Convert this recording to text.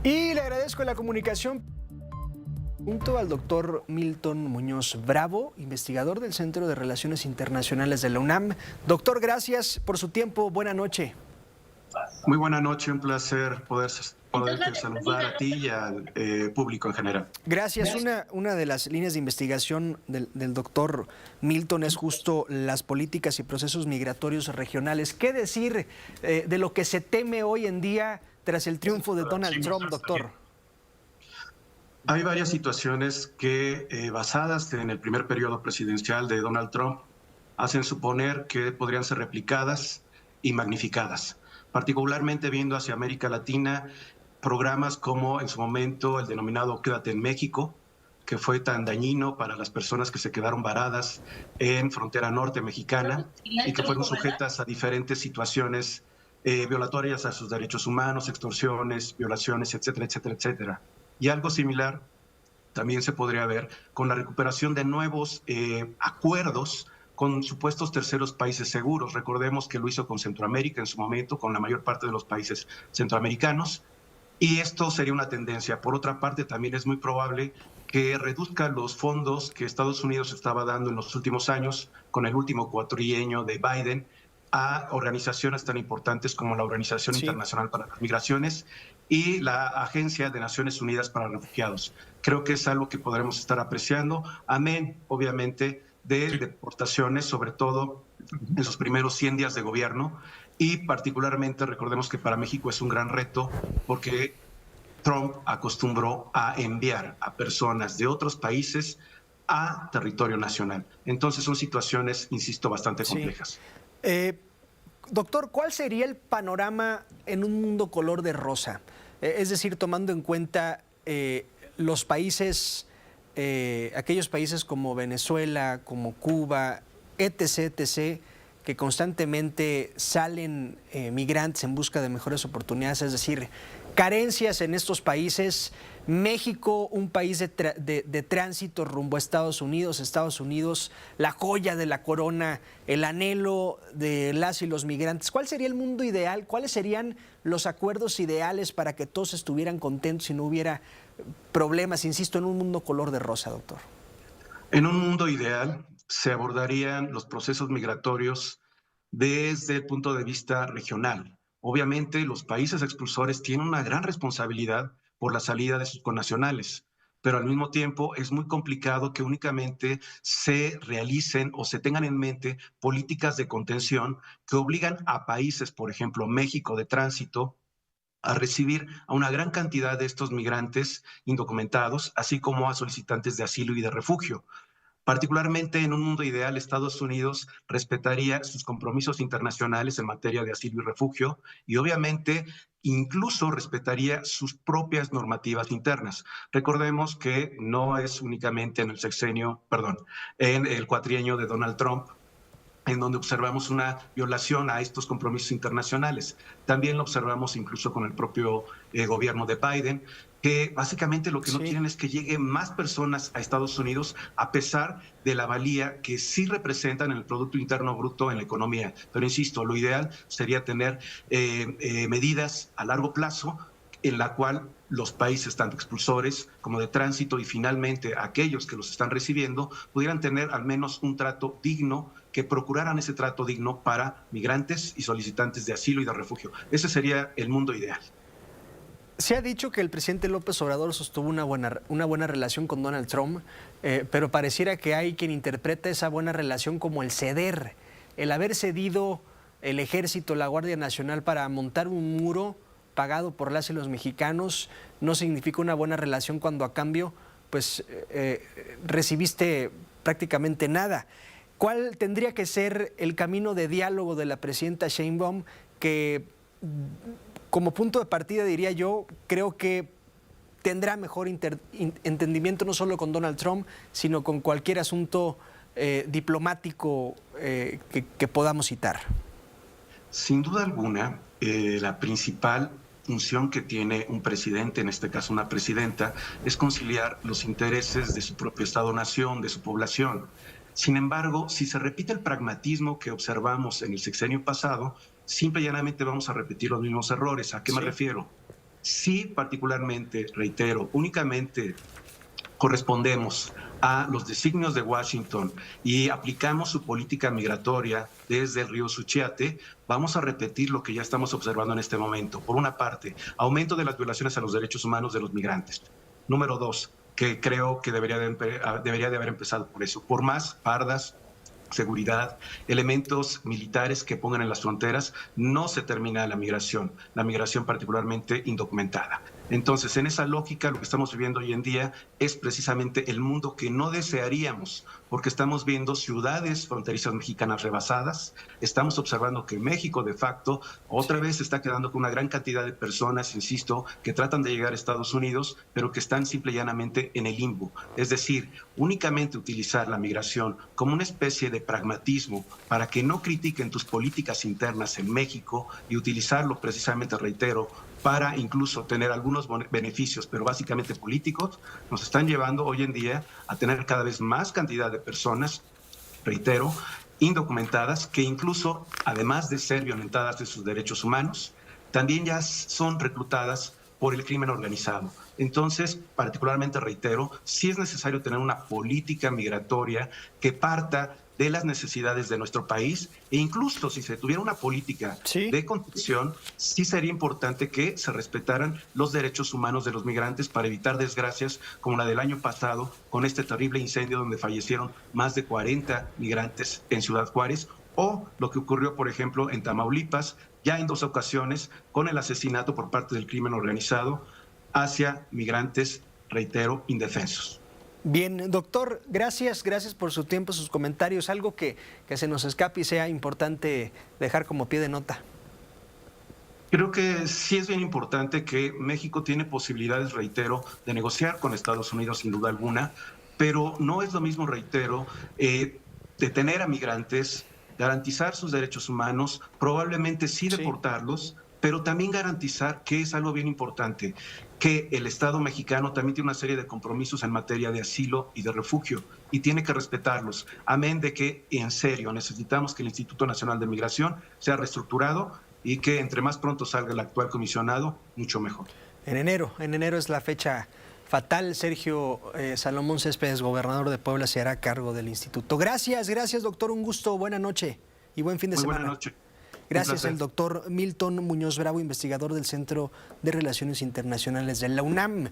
Y le agradezco la comunicación junto al doctor Milton Muñoz Bravo, investigador del Centro de Relaciones Internacionales de la UNAM. Doctor, gracias por su tiempo. Buena noche. Muy buena noche, un placer poder saludar a ti y al público en general. Gracias. Una de las líneas de investigación del doctor Milton es justo las políticas y procesos migratorios regionales. ¿Qué decir de lo que se teme hoy en día tras el triunfo de Donald Trump, doctor? Hay varias situaciones que, basadas en el primer periodo presidencial de Donald Trump, hacen suponer que podrían ser replicadas y magnificadas, particularmente viendo hacia América Latina programas como en su momento el denominado Quédate en México, que fue tan dañino para las personas que se quedaron varadas en frontera norte mexicana y que fueron sujetas a diferentes situaciones violatorias a sus derechos humanos, extorsiones, violaciones, etcétera, etcétera, etcétera. Y algo similar también se podría ver con la recuperación de nuevos acuerdos con supuestos terceros países seguros. Recordemos que lo hizo con Centroamérica en su momento, con la mayor parte de los países centroamericanos, y esto sería una tendencia. Por otra parte, también es muy probable que reduzca los fondos que Estados Unidos estaba dando en los últimos años, con el último cuatrienio de Biden, a organizaciones tan importantes como la Organización Internacional para las Migraciones y la Agencia de Naciones Unidas para Refugiados. Creo que es algo que podremos estar apreciando, amén, obviamente, de deportaciones, sobre todo en sus primeros 100 días de gobierno, y particularmente recordemos que para México es un gran reto porque Trump acostumbró a enviar a personas de otros países a territorio nacional. Entonces son situaciones, insisto, bastante complejas. Doctor, ¿cuál sería el panorama en un mundo color de rosa? Es decir, tomando en cuenta los países, aquellos países como Venezuela, como Cuba, etc., etc., que constantemente salen migrantes en busca de mejores oportunidades, es decir, carencias en estos países. México, un país de tránsito rumbo a Estados Unidos, la joya de la corona, el anhelo de las y los migrantes. ¿Cuál sería el mundo ideal? ¿Cuáles serían los acuerdos ideales para que todos estuvieran contentos y no hubiera problemas, insisto, en un mundo color de rosa, doctor? En un mundo ideal se abordarían los procesos migratorios desde el punto de vista regional. Obviamente, los países expulsores tienen una gran responsabilidad por la salida de sus connacionales, pero al mismo tiempo es muy complicado que únicamente se realicen o se tengan en mente políticas de contención que obligan a países, por ejemplo, México de tránsito, a recibir a una gran cantidad de estos migrantes indocumentados, así como a solicitantes de asilo y de refugio. Particularmente en un mundo ideal, Estados Unidos respetaría sus compromisos internacionales en materia de asilo y refugio y obviamente incluso respetaría sus propias normativas internas. Recordemos que no es únicamente en en el cuatrienio de Donald Trump en donde observamos una violación a estos compromisos internacionales. También lo observamos incluso con el propio gobierno de Biden, que básicamente lo que no quieren es que lleguen más personas a Estados Unidos a pesar de la valía que sí representan en el Producto Interno Bruto en la economía. Pero insisto, lo ideal sería tener medidas a largo plazo en la cual los países, tanto expulsores como de tránsito y finalmente aquellos que los están recibiendo, pudieran tener al menos un trato digno, que procuraran ese trato digno para migrantes y solicitantes de asilo y de refugio. Ese sería el mundo ideal. Se ha dicho que el presidente López Obrador sostuvo una buena relación con Donald Trump, pero pareciera que hay quien interpreta esa buena relación como el ceder, el haber cedido el ejército, la Guardia Nacional para montar un muro pagado por las y los mexicanos no significa una buena relación cuando a cambio pues recibiste prácticamente nada. ¿Cuál tendría que ser el camino de diálogo de la presidenta Sheinbaum, que como punto de partida, diría yo, creo que tendrá mejor entendimiento no solo con Donald Trump, sino con cualquier asunto diplomático que podamos citar? Sin duda alguna, la principal función que tiene un presidente, en este caso una presidenta, es conciliar los intereses de su propio Estado-nación, de su población. Sin embargo, si se repite el pragmatismo que observamos en el sexenio pasado, simple y llanamente vamos a repetir los mismos errores. ¿A qué me refiero? Si particularmente, reitero, únicamente correspondemos a los designios de Washington y aplicamos su política migratoria desde el río Suchiate, vamos a repetir lo que ya estamos observando en este momento. Por una parte, aumento de las violaciones a los derechos humanos de los migrantes. Número dos, que creo que debería de haber empezado por eso, por más pardas, seguridad, elementos militares que pongan en las fronteras, no se termina la migración particularmente indocumentada. Entonces, en esa lógica, lo que estamos viviendo hoy en día es precisamente el mundo que no desearíamos, porque estamos viendo ciudades fronterizas mexicanas rebasadas, estamos observando que México, de facto, otra vez está quedando con una gran cantidad de personas, insisto, que tratan de llegar a Estados Unidos, pero que están simple y llanamente en el limbo. Es decir, únicamente utilizar la migración como una especie de pragmatismo para que no critiquen tus políticas internas en México y utilizarlo precisamente, reitero, para incluso tener algunos beneficios, pero básicamente políticos, nos están llevando hoy en día a tener cada vez más cantidad de personas, reitero, indocumentadas, que incluso, además de ser violentadas de sus derechos humanos, también ya son reclutadas por el crimen organizado. Entonces, particularmente reitero, sí es necesario tener una política migratoria que parta de las necesidades de nuestro país e incluso si se tuviera una política de contención, sí sería importante que se respetaran los derechos humanos de los migrantes para evitar desgracias como la del año pasado con este terrible incendio donde fallecieron más de 40 migrantes en Ciudad Juárez, o lo que ocurrió, por ejemplo, en Tamaulipas, ya en 2 ocasiones, con el asesinato por parte del crimen organizado hacia migrantes, reitero, indefensos. Bien, doctor, gracias por su tiempo, sus comentarios. Algo que se nos escape y sea importante dejar como pie de nota. Creo que sí es bien importante que México tiene posibilidades, reitero, de negociar con Estados Unidos sin duda alguna, pero no es lo mismo, reitero, detener a migrantes, garantizar sus derechos humanos, probablemente sí deportarlos, pero también garantizar, que es algo bien importante, que el Estado mexicano también tiene una serie de compromisos en materia de asilo y de refugio y tiene que respetarlos. Amén de que, en serio, necesitamos que el Instituto Nacional de Migración sea reestructurado y que entre más pronto salga el actual comisionado, mucho mejor. En enero es la fecha fatal. Sergio Salomón Céspedes, gobernador de Puebla, se hará cargo del instituto. Gracias, doctor, un gusto, buena noche y buen fin de semana. Buena noche. Gracias, el doctor Milton Muñoz Bravo, investigador del Centro de Relaciones Internacionales de la UNAM.